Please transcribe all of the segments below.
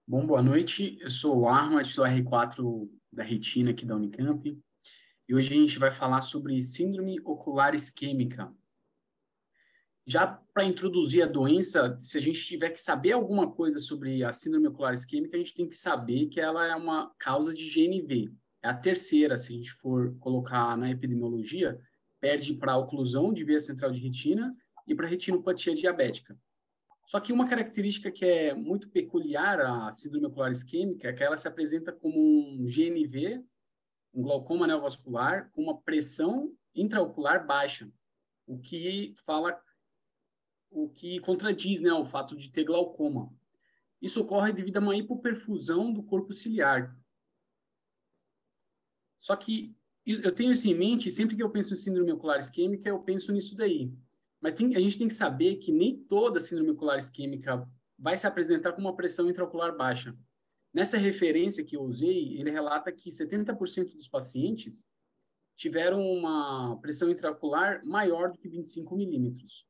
Bom, boa noite. Eu sou o Armand, sou R4 da retina aqui da Unicamp. E hoje a gente vai falar sobre síndrome ocular isquêmica. Já para introduzir a doença, se a gente tiver que saber alguma coisa sobre a síndrome ocular isquêmica, a gente tem que saber que ela é uma causa de GNV. É a terceira, se a gente for colocar na epidemiologia, perde para a oclusão de veia central de retina e para a retinopatia diabética. Só que uma característica que é muito peculiar à síndrome ocular isquêmica é que ela se apresenta como um GNV, um glaucoma neovascular, com uma pressão intraocular baixa, o que fala, o que contradiz, né, o fato de ter glaucoma. Isso ocorre devido a uma hipoperfusão do corpo ciliar. Só que eu tenho isso em mente, sempre que eu penso em síndrome ocular isquêmica, eu penso nisso daí. Mas a gente tem que saber que nem toda síndrome ocular isquêmica vai se apresentar com uma pressão intraocular baixa. Nessa referência que eu usei, ele relata que 70% dos pacientes tiveram uma pressão intraocular maior do que 25 milímetros.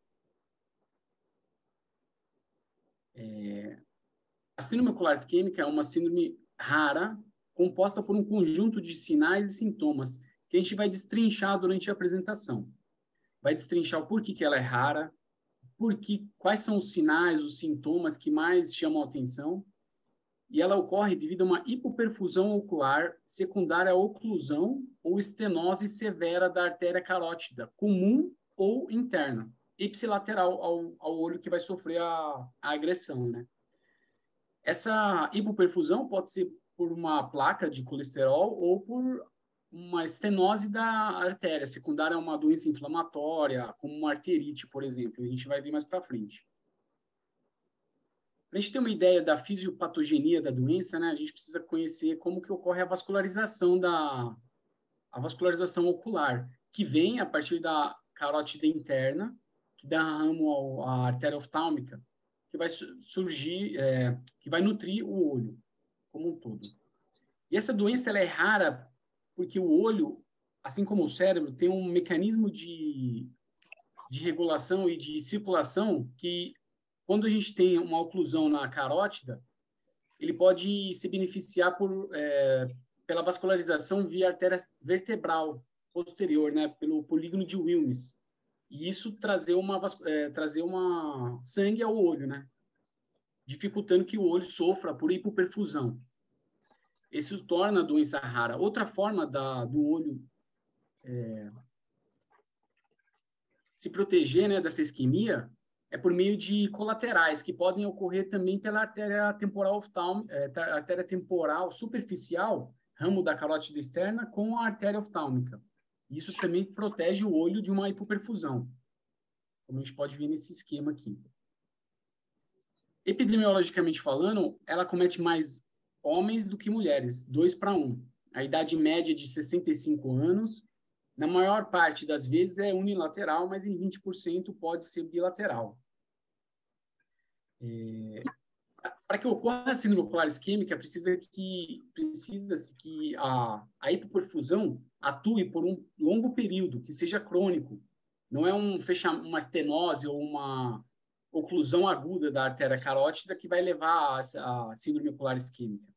A síndrome ocular isquêmica é uma síndrome rara, composta por um conjunto de sinais e sintomas que a gente vai destrinchar durante a apresentação. Vai destrinchar o porquê que ela é rara, quais são os sinais, os sintomas que mais chamam a atenção, e ela ocorre devido a uma hipoperfusão ocular secundária à oclusão ou estenose severa da artéria carótida, comum ou interna, ipsilateral ao olho que vai sofrer a agressão, né? Essa hipoperfusão pode ser por uma placa de colesterol ou por uma estenose da artéria, secundária a uma doença inflamatória, como uma arterite, por exemplo. A gente vai ver mais para frente. Para a gente ter uma ideia da fisiopatogenia da doença, né, a gente precisa conhecer como que ocorre a vascularização ocular, que vem a partir da carótida interna, que dá ramo à artéria oftálmica, que vai surgir, que vai nutrir o olho como um todo. E essa doença ela é rara porque o olho, assim como o cérebro, tem um mecanismo de regulação e de circulação que, quando a gente tem uma oclusão na carótida, ele pode se beneficiar pela vascularização via artéria vertebral posterior, né, pelo polígono de Wilms. E isso trazer uma sangue ao olho, né, dificultando que o olho sofra por hipoperfusão. Isso torna a doença rara. Outra forma do olho se proteger, né, dessa isquemia é por meio de colaterais, que podem ocorrer também pela artéria temporal superficial, ramo da carótida externa, com a artéria oftálmica. Isso também protege o olho de uma hipoperfusão, como a gente pode ver nesse esquema aqui. Epidemiologicamente falando, ela comete mais homens do que mulheres, 2 para 1. A idade média de 65 anos, na maior parte das vezes é unilateral, mas em 20% pode ser bilateral. Para que ocorra a síndrome ocular isquêmica, precisa-se que a hipoperfusão atue por um longo período, que seja crônico. Não é uma estenose ou uma oclusão aguda da artéria carótida que vai levar a síndrome ocular isquêmica.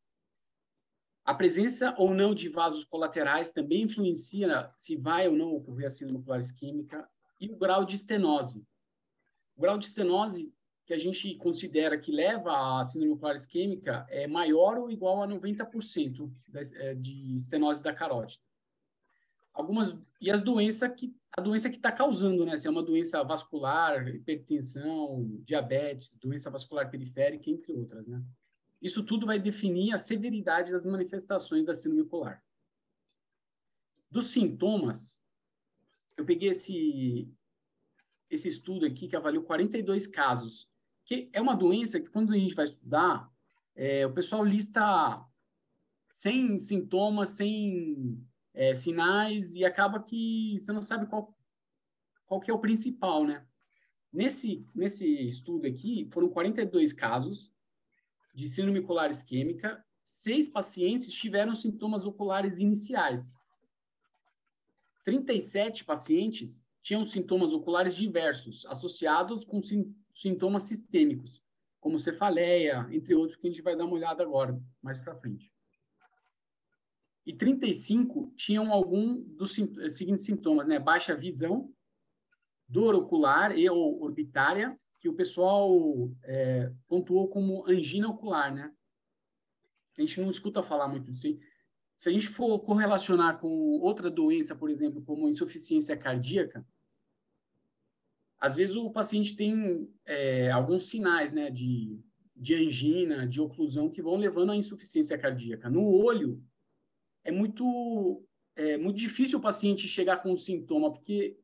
A presença ou não de vasos colaterais também influencia se vai ou não ocorrer a síndrome ocular isquêmica, e o grau de estenose. O grau de estenose que a gente considera que leva à síndrome ocular isquêmica é maior ou igual a 90% de estenose da carótida. E a doença que está causando, né? Se é uma doença vascular, hipertensão, diabetes, doença vascular periférica, entre outras, né? Isso tudo vai definir a severidade das manifestações da síndrome ocular. Dos sintomas, eu peguei esse estudo aqui que avaliou 42 casos, que é uma doença que, quando a gente vai estudar, o pessoal lista sem sintomas, sem sinais, e acaba que você não sabe qual que é o principal, né? Nesse estudo aqui, foram 42 casos de síndrome ocular isquêmica, 6 pacientes tiveram sintomas oculares iniciais. 37 pacientes tinham sintomas oculares diversos, associados com sintomas sistêmicos. como cefaleia, entre outros que a gente vai dar uma olhada agora, mais para frente. E 35 tinham algum dos seguintes sintomas, né? Baixa visão, dor ocular e ou orbitária, que o pessoal pontuou como angina ocular, né? A gente não escuta falar muito disso. Se a gente for correlacionar com outra doença, por exemplo, como insuficiência cardíaca, às vezes o paciente tem alguns sinais, né, de angina, de oclusão, que vão levando à insuficiência cardíaca. No olho, é muito difícil o paciente chegar com um sintoma, porque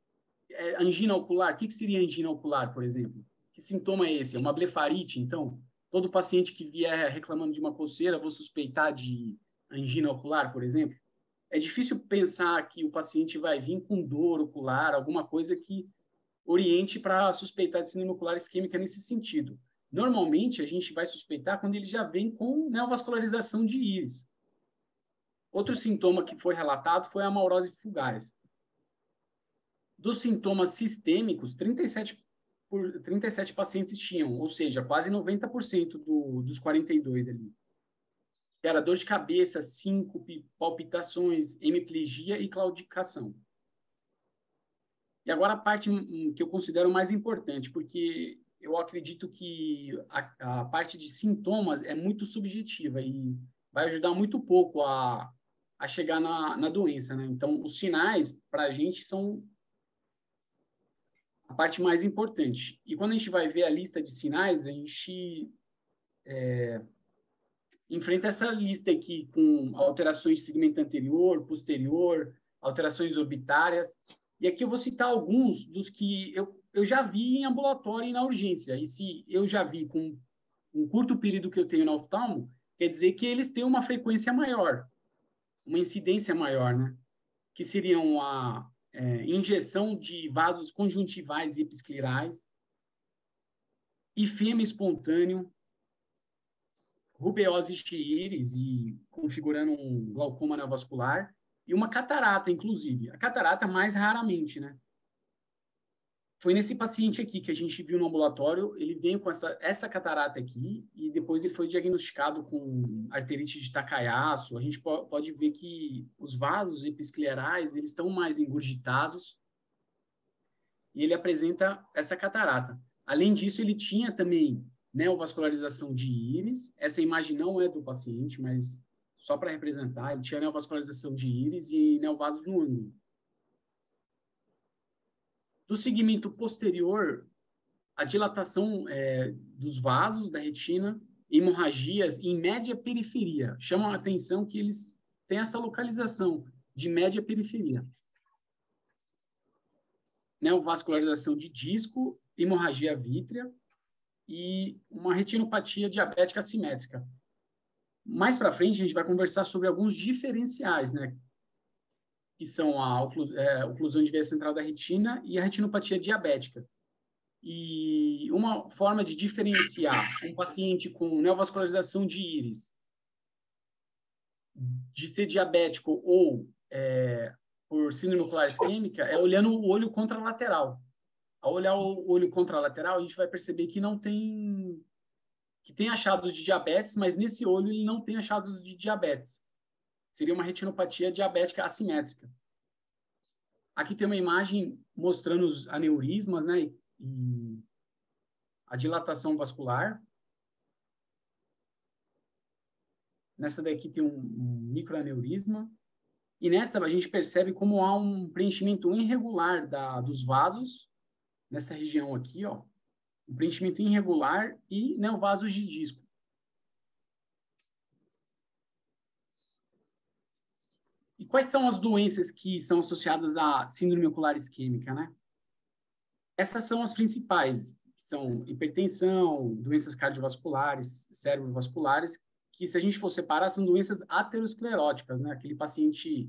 angina ocular, o que seria angina ocular, por exemplo? Que sintoma é esse? É uma blefarite, então? Todo paciente que vier reclamando de uma coceira, vou suspeitar de angina ocular, por exemplo? É difícil pensar que o paciente vai vir com dor ocular, alguma coisa que oriente para suspeitar de síndrome ocular isquêmica nesse sentido. Normalmente, a gente vai suspeitar quando ele já vem com neovascularização de íris. Outro sintoma que foi relatado foi a amaurose fugares. Dos sintomas sistêmicos, 37 pacientes tinham, ou seja, quase 90% dos 42 ali. Era dor de cabeça, síncope, palpitações, hemiplegia e claudicação. E agora a parte que eu considero mais importante, porque eu acredito que a parte de sintomas é muito subjetiva e vai ajudar muito pouco a chegar na doença, né? Então, os sinais, para a gente, são a parte mais importante. E quando a gente vai ver a lista de sinais, a gente enfrenta essa lista aqui com alterações de segmento anterior, posterior, alterações orbitárias. E aqui eu vou citar alguns dos que eu já vi em ambulatório e na urgência. E se eu já vi com um curto período que eu tenho no oftalmo, quer dizer que eles têm uma frequência maior, uma incidência maior, né? Que seriam a injeção de vasos conjuntivais e episclerais, ifema espontâneo, rubeose íris e configurando um glaucoma neovascular e uma catarata, inclusive. A catarata mais raramente, né? Foi nesse paciente aqui que a gente viu no ambulatório, ele veio com essa catarata aqui e depois ele foi diagnosticado com arterite de Takayasu. A gente pode ver que os vasos episclerais, eles estão mais engurgitados e ele apresenta essa catarata. Além disso, ele tinha também neovascularização de íris. Essa imagem não é do paciente, mas só para representar, ele tinha neovascularização de íris e neovasos no ângulo. Do segmento posterior, a dilatação dos vasos da retina, hemorragias em média periferia. Chamam a atenção que eles têm essa localização de média periferia. Neovascularização de disco, hemorragia vítrea e uma retinopatia diabética assimétrica. Mais para frente, a gente vai conversar sobre alguns diferenciais, né? Que são a oclusão de veia central da retina e a retinopatia diabética. E uma forma de diferenciar um paciente com neovascularização de íris de ser diabético ou por síndrome ocular isquêmica é olhando o olho contralateral. Ao olhar o olho contralateral, a gente vai perceber que tem achados de diabetes, mas nesse olho ele não tem achados de diabetes. Seria uma retinopatia diabética assimétrica. Aqui tem uma imagem mostrando os aneurismas, né, e a dilatação vascular. Nessa daqui tem um microaneurisma. E nessa a gente percebe como há um preenchimento irregular dos vasos, nessa região aqui, ó. Um preenchimento irregular e neovasos de disco. E quais são as doenças que são associadas à síndrome ocular isquêmica, né? Essas são as principais, são hipertensão, doenças cardiovasculares, cerebrovasculares, que se a gente for separar, são doenças ateroscleróticas, né? Aquele paciente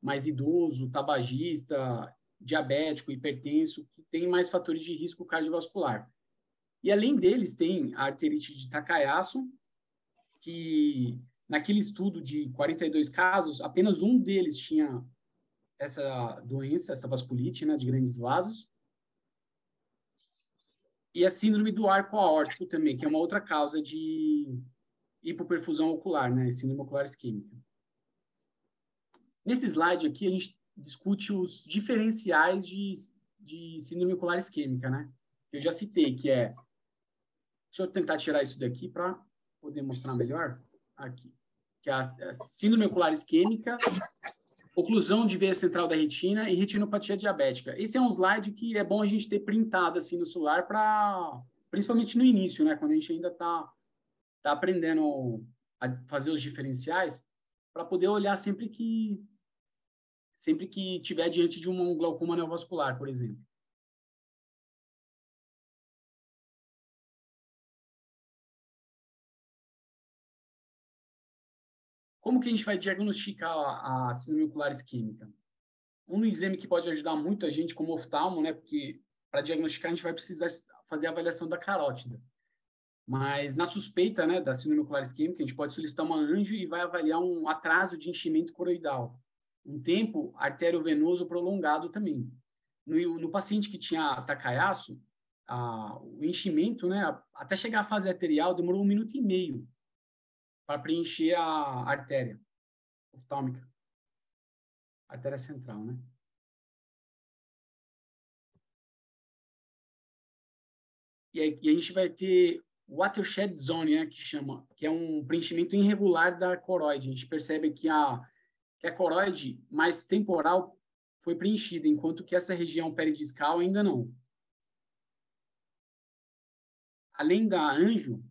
mais idoso, tabagista, diabético, hipertenso, que tem mais fatores de risco cardiovascular. E além deles, tem a arterite de Takayasu, que naquele estudo de 42 casos, apenas um deles tinha essa doença, essa vasculite, né, de grandes vasos. E a síndrome do arco aórtico também, que é uma outra causa de hipoperfusão ocular, né? Síndrome ocular isquêmica. Nesse slide aqui, a gente discute os diferenciais de síndrome ocular isquêmica, né? Eu já citei, que é... Deixa eu tentar tirar isso daqui para poder mostrar melhor. Aqui. Que é a síndrome ocular isquêmica, oclusão de veia central da retina e retinopatia diabética. Esse é um slide que é bom a gente ter printado assim no celular, principalmente no início, né? Quando a gente ainda está aprendendo a fazer os diferenciais, para poder olhar sempre que tiver diante de um glaucoma neovascular, por exemplo. Como que a gente vai diagnosticar a síndrome ocular isquêmica? Um exame que pode ajudar muito a gente como oftalmo, né? Porque para diagnosticar a gente vai precisar fazer a avaliação da carótida. Mas na suspeita, né, da síndrome ocular isquêmica, a gente pode solicitar uma anjo e vai avaliar um atraso de enchimento coroidal, um tempo arteriovenoso prolongado também. No paciente que tinha Takayasu, o enchimento, né, até chegar à fase arterial, demorou 1 minuto e meio para preencher a artéria oftálmica, artéria central, né? E a gente vai ter watershed zone, né, que é um preenchimento irregular da coroide. A gente percebe que a coroide mais temporal foi preenchida, enquanto que essa região peridiscal ainda não. Além da anjo,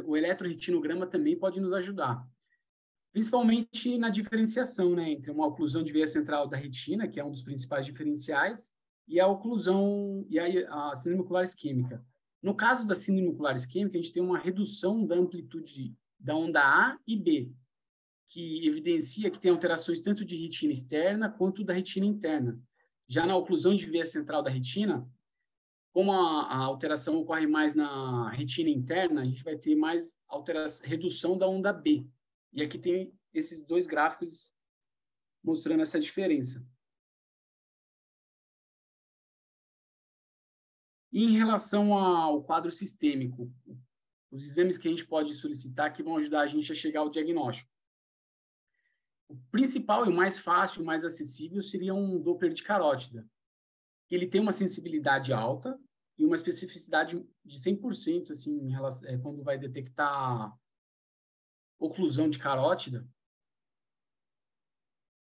o eletroretinograma também pode nos ajudar, principalmente na diferenciação, né, entre uma oclusão de veia central da retina, que é um dos principais diferenciais, e a oclusão e a síndrome ocular isquêmica. No caso da síndrome ocular isquêmica, a gente tem uma redução da amplitude da onda A e B, que evidencia que tem alterações tanto de retina externa quanto da retina interna. Já na oclusão de veia central da retina, como a alteração ocorre mais na retina interna, a gente vai ter mais redução da onda B. E aqui tem esses dois gráficos mostrando essa diferença. E em relação ao quadro sistêmico, os exames que a gente pode solicitar que vão ajudar a gente a chegar ao diagnóstico. O principal e o mais fácil, o mais acessível, seria um Doppler de carótida. Ele tem uma sensibilidade alta e uma especificidade de 100%, assim, em relação, quando vai detectar oclusão de carótida.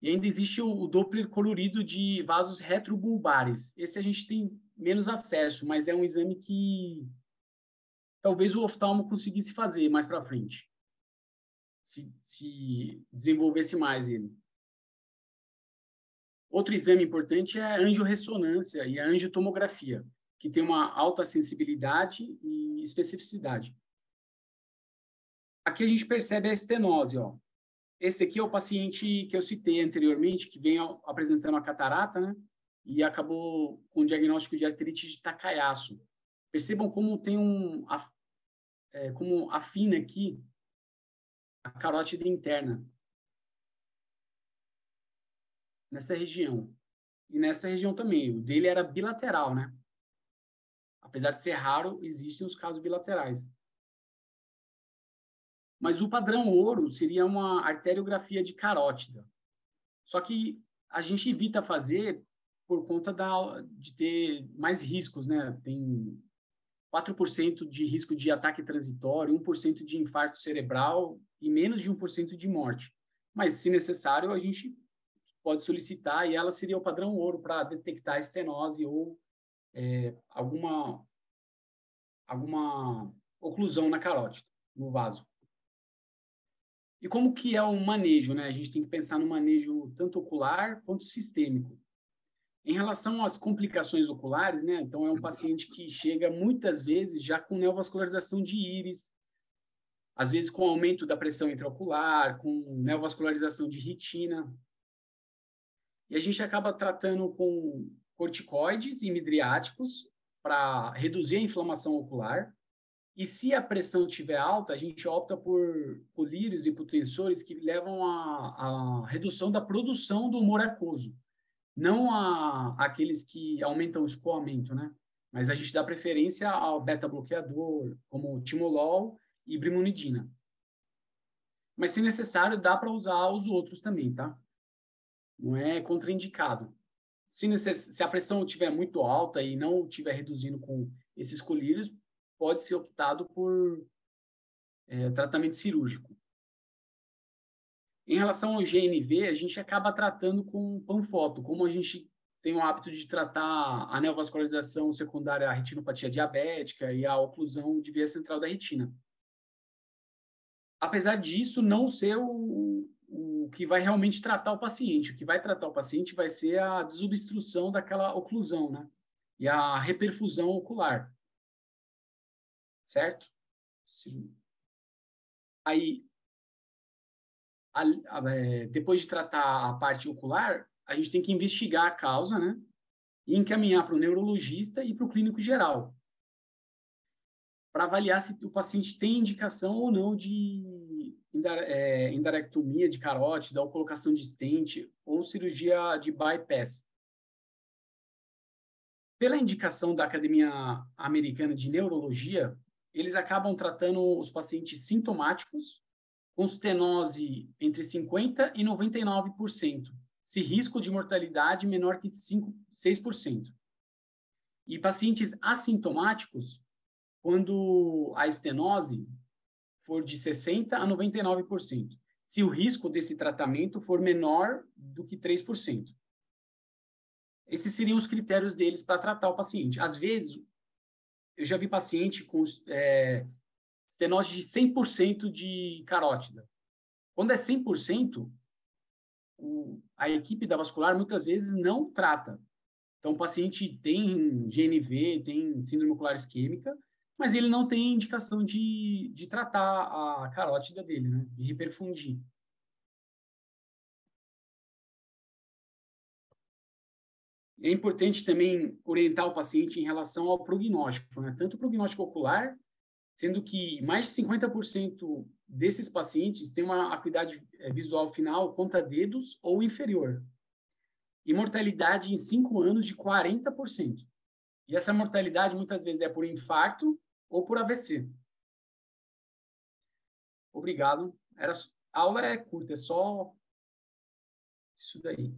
E ainda existe o Doppler colorido de vasos retrobulbares. Esse a gente tem menos acesso, mas é um exame que talvez o oftalmo conseguisse fazer mais para frente, se desenvolvesse mais ele. Outro exame importante é a angiorressonância e a angiotomografia, que tem uma alta sensibilidade e especificidade. Aqui a gente percebe a estenose, ó. Esse aqui é o paciente que eu citei anteriormente, que vem apresentando a catarata, né? E acabou com o diagnóstico de arterite de Takayasu. Percebam como tem como afina aqui a carótida interna nessa região. E nessa região também. O dele era bilateral, né? Apesar de ser raro, existem os casos bilaterais. Mas o padrão ouro seria uma arteriografia de carótida. Só que a gente evita fazer por conta de ter mais riscos, né? Tem 4% de risco de ataque transitório, 1% de infarto cerebral e menos de 1% de morte. Mas, se necessário, a gente pode solicitar e ela seria o padrão ouro para detectar estenose ou alguma oclusão na carótida, no vaso. E como que é o manejo, né? A gente tem que pensar no manejo tanto ocular quanto sistêmico. Em relação às complicações oculares, né? Então, é um paciente que chega muitas vezes já com neovascularização de íris, às vezes com aumento da pressão intraocular, com neovascularização de retina. E a gente acaba tratando com corticoides e midriáticos para reduzir a inflamação ocular. E se a pressão estiver alta, a gente opta por colírios e por tensores que levam à redução da produção do humor aquoso, não aqueles que aumentam o escoamento, né? mas a gente dá preferência ao beta-bloqueador, como o timolol e brimonidina. Mas, se necessário, dá para usar os outros também, tá? Não é contraindicado. Se a pressão estiver muito alta e não estiver reduzindo com esses colírios, pode ser optado por tratamento cirúrgico. Em relação ao GNV, a gente acaba tratando com panfoto, como a gente tem o hábito de tratar a neovascularização secundária à retinopatia diabética e a oclusão de via central da retina. Apesar disso, não ser o que vai realmente tratar o paciente. O que vai tratar o paciente vai ser a desobstrução daquela oclusão, né? E a reperfusão ocular. Certo? Aí, depois de tratar a parte ocular, a gente tem que investigar a causa, né? E encaminhar para o neurologista e para o clínico geral, para avaliar se o paciente tem indicação ou não de endarectomia de carótida, ou colocação de stent, ou cirurgia de bypass. Pela indicação da Academia Americana de Neurologia, eles acabam tratando os pacientes sintomáticos com estenose entre 50% e 99%, se risco de mortalidade menor que 6%. E pacientes assintomáticos, quando a estenose for de 60% a 99%, se o risco desse tratamento for menor do que 3%. Esses seriam os critérios deles para tratar o paciente. Às vezes, eu já vi paciente com estenose de 100% de carótida. Quando é 100%, a equipe da vascular muitas vezes não trata. Então, o paciente tem GNV, tem síndrome ocular isquêmica, mas ele não tem indicação de tratar a carótida dele, né? De hiperfundir. É importante também orientar o paciente em relação ao prognóstico, né? Tanto o prognóstico ocular, sendo que mais de 50% desses pacientes têm uma acuidade visual final conta-dedos ou inferior. E mortalidade em 5 anos de 40%. E essa mortalidade muitas vezes é por infarto ou por AVC. Obrigado. A aula é curta, é só isso daí.